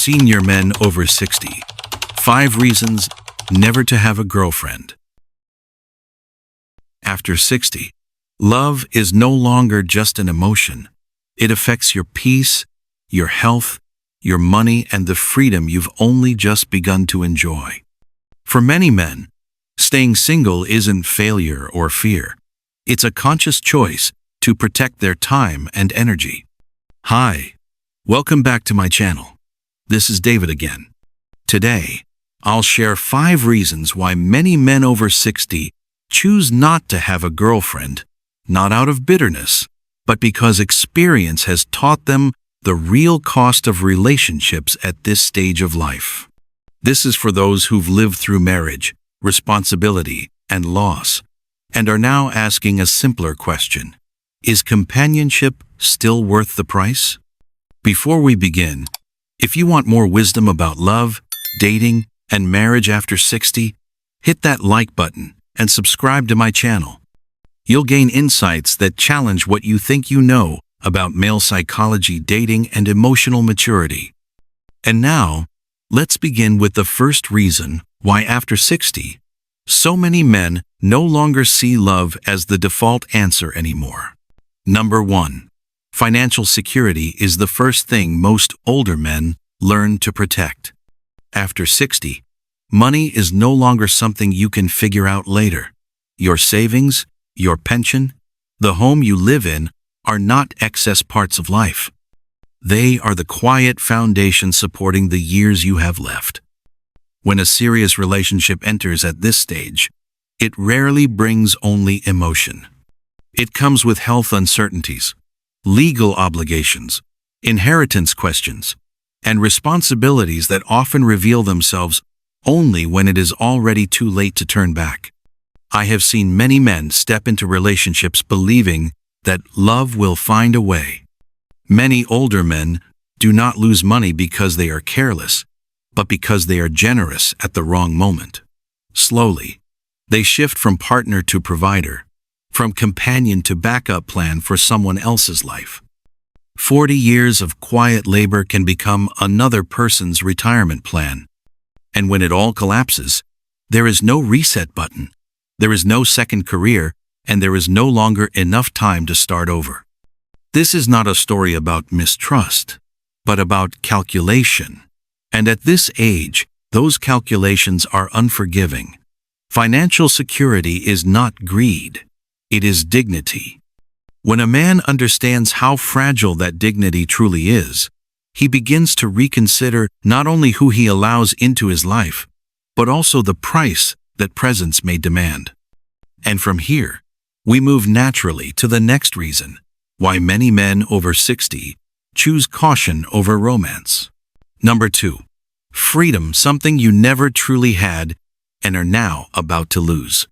Senior men over 60. 5 reasons never to have a girlfriend. After 60, love is no longer just an emotion. It affects your peace, your health, your money, and the freedom you've only just begun to enjoy. For many men, staying single isn't failure or fear. It's a conscious choice to protect their time and energy. Hi, welcome back to my channel. This is David again. Today, I'll share 5 reasons why many men over 60 choose not to have a girlfriend, not out of bitterness, but because experience has taught them the real cost of relationships at this stage of life. This is for those who've lived through marriage, responsibility, and loss, and are now asking a simpler question: is companionship still worth the price? Before we begin, if you want more wisdom about love, dating, and marriage after 60, hit that like button and subscribe to my channel. You'll gain insights that challenge what you think you know about male psychology, dating, and emotional maturity. And now, let's begin with the first reason why after 60, so many men no longer see love as the default answer anymore. Number 1. Financial security is the first thing most older men learn to protect. After 60, money is no longer something you can figure out later. Your savings, your pension, the home you live in are not excess parts of life. They are the quiet foundation supporting the years you have left. When a serious relationship enters at this stage, it rarely brings only emotion. It comes with health uncertainties, legal obligations, inheritance questions, and responsibilities that often reveal themselves only when it is already too late to turn back. I have seen many men step into relationships believing that love will find a way. Many older men do not lose money because they are careless, but because they are generous at the wrong moment. Slowly, they shift from partner to provider, from companion to backup plan for someone else's life. 40 years of quiet labor can become another person's retirement plan. And when it all collapses, there is no reset button, there is no second career, and there is no longer enough time to start over. This is not a story about mistrust, but about calculation. And at this age, those calculations are unforgiving. Financial security is not greed. It is dignity. When a man understands how fragile that dignity truly is, he begins to reconsider not only who he allows into his life, but also the price that presence may demand. And from here, we move naturally to the next reason why many men over 60 choose caution over romance. Number 2. Freedom, something you never truly had and are now about to lose.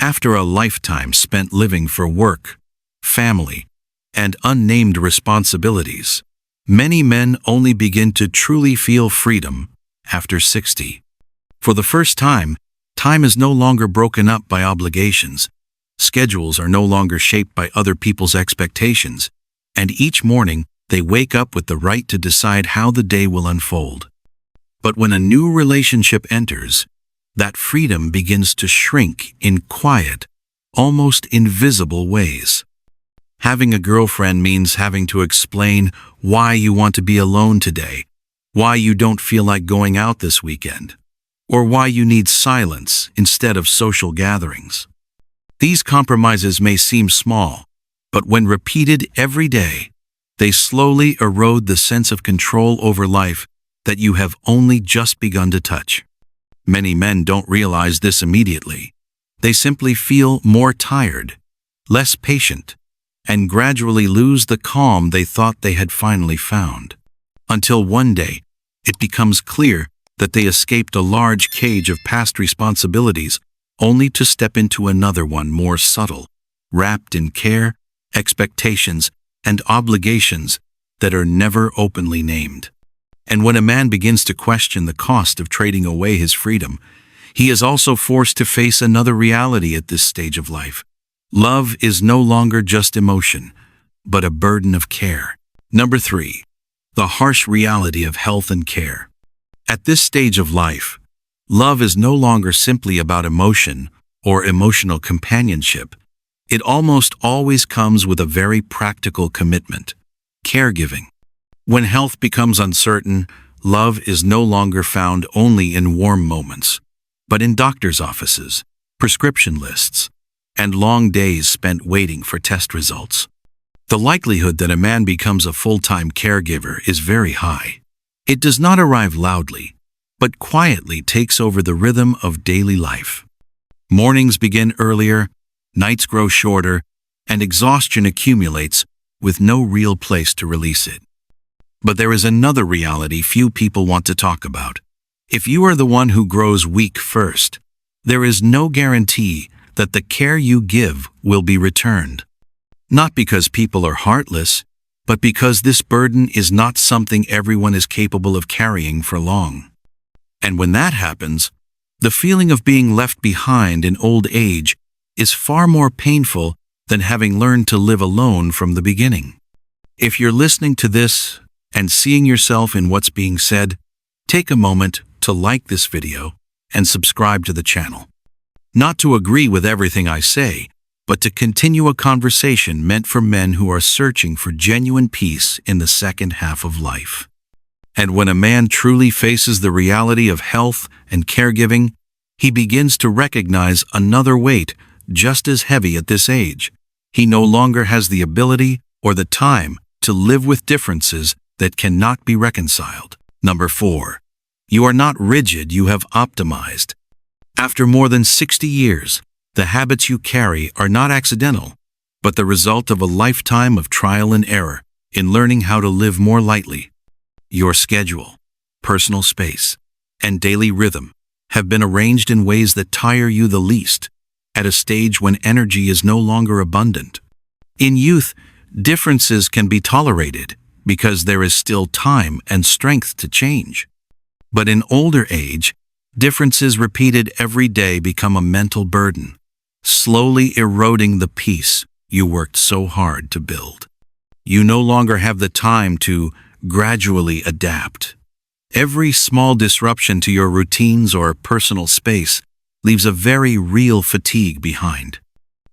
After a lifetime spent living for work, family, and unnamed responsibilities, many men only begin to truly feel freedom after 60. For the first time, time is no longer broken up by obligations, schedules are no longer shaped by other people's expectations, and each morning they wake up with the right to decide how the day will unfold. But when a new relationship enters, that freedom begins to shrink in quiet, almost invisible ways. Having a girlfriend means having to explain why you want to be alone today, why you don't feel like going out this weekend, or why you need silence instead of social gatherings. These compromises may seem small, but when repeated every day, they slowly erode the sense of control over life that you have only just begun to touch. Many men don't realize this immediately. They simply feel more tired, less patient, and gradually lose the calm they thought they had finally found. Until one day, it becomes clear that they escaped a large cage of past responsibilities only to step into another one more subtle, wrapped in care, expectations, and obligations that are never openly named. And when a man begins to question the cost of trading away his freedom, he is also forced to face another reality at this stage of life. Love is no longer just emotion, but a burden of care. Number 3. the harsh reality of health and care. At this stage of life, love is no longer simply about emotion or emotional companionship. It almost always comes with a very practical commitment: caregiving. When health becomes uncertain, love is no longer found only in warm moments, but in doctors' offices, prescription lists, and long days spent waiting for test results. The likelihood that a man becomes a full-time caregiver is very high. It does not arrive loudly, but quietly takes over the rhythm of daily life. Mornings begin earlier, nights grow shorter, and exhaustion accumulates with no real place to release it. But there is another reality few people want to talk about. If you are the one who grows weak first, there is no guarantee that the care you give will be returned. Not because people are heartless, but because this burden is not something everyone is capable of carrying for long. And when that happens, the feeling of being left behind in old age is far more painful than having learned to live alone from the beginning. If you're listening to this and seeing yourself in what's being said, take a moment to like this video and subscribe to the channel. Not to agree with everything I say, but to continue a conversation meant for men who are searching for genuine peace in the second half of life. And when a man truly faces the reality of health and caregiving, he begins to recognize another weight just as heavy at this age. He no longer has the ability or the time to live with differences that cannot be reconciled. Number 4. You are not rigid, you have optimized. After more than 60 years, the habits you carry are not accidental, but the result of a lifetime of trial and error in learning how to live more lightly. Your schedule, personal space, and daily rhythm have been arranged in ways that tire you the least, at a stage when energy is no longer abundant. In youth, differences can be tolerated because there is still time and strength to change. But in older age, differences repeated every day become a mental burden, slowly eroding the peace you worked so hard to build. You no longer have the time to gradually adapt. Every small disruption to your routines or personal space leaves a very real fatigue behind.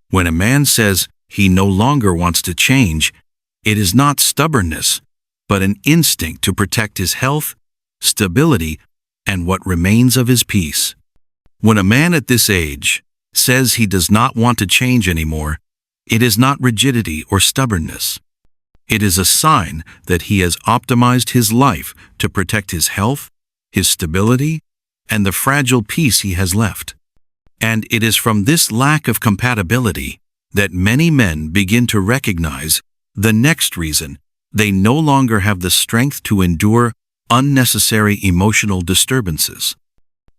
When a man says he no longer wants to change, it is not stubbornness, but an instinct to protect his health, stability, and what remains of his peace. When a man at this age says he does not want to change anymore, it is not rigidity or stubbornness. It is a sign that he has optimized his life to protect his health, his stability, and the fragile peace he has left. And it is from this lack of compatibility that many men begin to recognize the next reason they no longer have the strength to endure unnecessary emotional disturbances.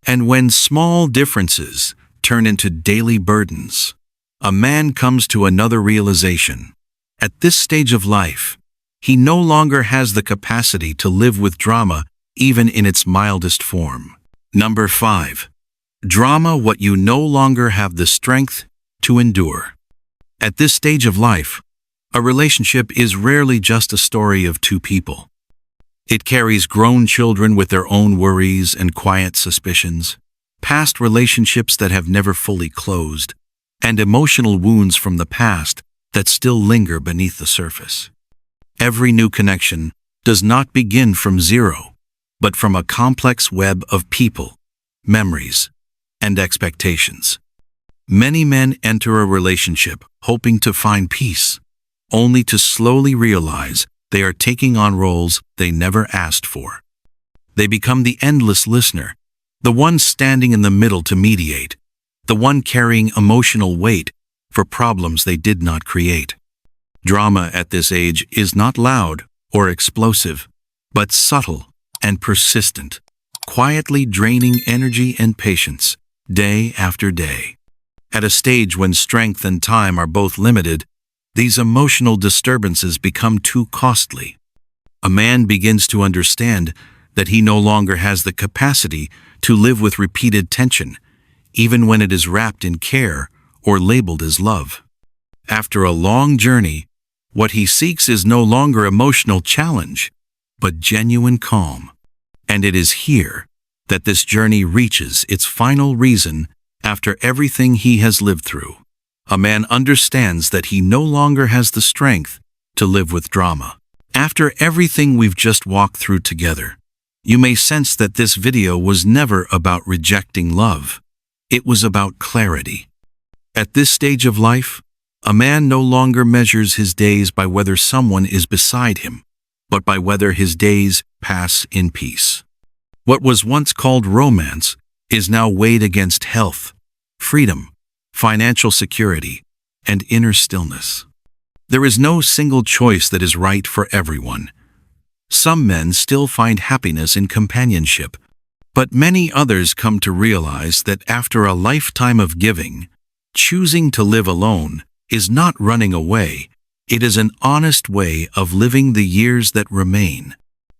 And when small differences turn into daily burdens, a man comes to another realization. At this stage of life, he no longer has the capacity to live with drama even in its mildest form. Number 5. Drama what you no longer have the strength to endure. At this stage of life, a relationship is rarely just a story of two people. It carries grown children with their own worries and quiet suspicions, past relationships that have never fully closed, and emotional wounds from the past that still linger beneath the surface. Every new connection does not begin from zero, but from a complex web of people, memories, and expectations. Many men enter a relationship hoping to find peace, only to slowly realize they are taking on roles they never asked for. They become the endless listener, the one standing in the middle to mediate, the one carrying emotional weight for problems they did not create. Drama at this age is not loud or explosive, but subtle and persistent, quietly draining energy and patience day after day. At a stage when strength and time are both limited, these emotional disturbances become too costly. A man begins to understand that he no longer has the capacity to live with repeated tension, even when it is wrapped in care or labeled as love. After a long journey, what he seeks is no longer emotional challenge, but genuine calm. And it is here that this journey reaches its final reason after everything he has lived through. A man understands that he no longer has the strength to live with drama. After everything we've just walked through together, you may sense that this video was never about rejecting love. It was about clarity. At this stage of life, a man no longer measures his days by whether someone is beside him, but by whether his days pass in peace. What was once called romance is now weighed against health, freedom, financial security, and inner stillness. There is no single choice that is right for everyone. Some men still find happiness in companionship, but many others come to realize that after a lifetime of giving, choosing to live alone is not running away. It is an honest way of living the years that remain.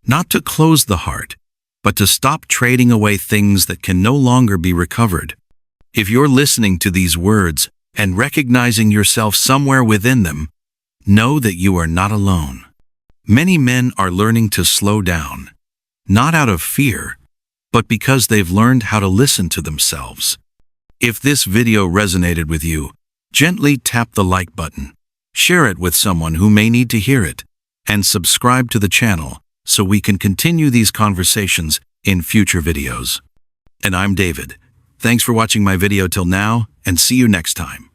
Not to close the heart, but to stop trading away things that can no longer be recovered. If you're listening to these words and recognizing yourself somewhere within them, know that you are not alone. Many men are learning to slow down, not out of fear, but because they've learned how to listen to themselves. If this video resonated with you, gently tap the like button, share it with someone who may need to hear it, and subscribe to the channel so we can continue these conversations in future videos. And I'm David. Thanks for watching my video till now, and see you next time.